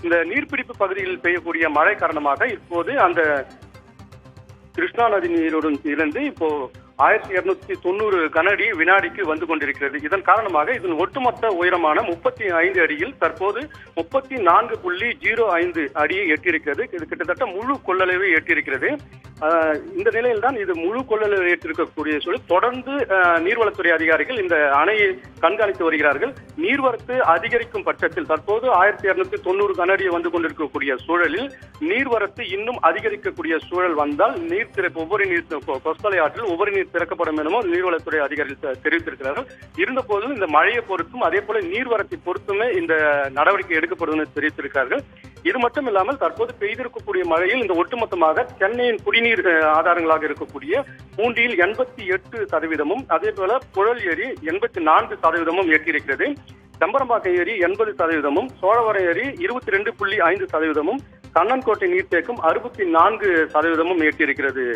இந்த நீர்பிடிப்பு பகுதியில் பெய்யக்கூடிய மழை காரணமாக இப்போது அந்த கிருஷ்ணா நதி நீருடன் இருந்து இப்போ 1290 கனஅடி வினாடிக்கு வந்து கொண்டிருக்கிறது. இதன் காரணமாக இதன் ஒட்டுமொத்த உயரமான 35 அடியில் தற்போது 34.05 அடியை எட்டியிருக்கிறது. இது கிட்டத்தட்ட முழு கொள்ளளவை எட்டியிருக்கிறது. இந்த நிலையில் தான் இது முழு கொள்ளளவை எட்டிருக்கக்கூடிய சூழல். தொடர்ந்து நீர்வளத்துறை அதிகாரிகள் இந்த அணையை கண்காணித்து வருகிறார்கள். நீர்வரத்து அதிகரிக்கும் பட்சத்தில் தற்போது 1290 கனஅடி வந்து கொண்டிருக்கக்கூடிய சூழலில் நீர்வரத்து இன்னும் அதிகரிக்கக்கூடிய சூழல் வந்தால் ஒவ்வொரு நீர் கொஸ்தலை ஆற்றில் ஒவ்வொரு நீர் திறக்கப்படும் எனவும் நீர்வளத்துறை அதிகாரிகள் தெரிவித்திருக்கிறார்கள். இருந்த போதும் இந்த மழையை பொறுத்தும் அதே போல நீர்வரத்தை பொறுத்துமே இந்த நடவடிக்கை எடுக்கப்படும் என தெரிவித்திருக்கிறார்கள். இது மட்டும் இல்லாமல் தற்போது பெய்திருக்கக்கூடிய மழையில் இந்த ஒட்டுமொத்தமாக சென்னையின் குடிநீர் ஆதாரங்களாக இருக்கக்கூடிய பூண்டியில் 88%, அதே போல புழல் ஏரி 84% எட்டியிருக்கிறது. செம்பரம்பாக்கம் ஏரி 80%, சோழவரம் ஏரி 22.5%, கண்ணன்கோட்டை நீர்த்தேக்கம் 64% எட்டியிருக்கிறது.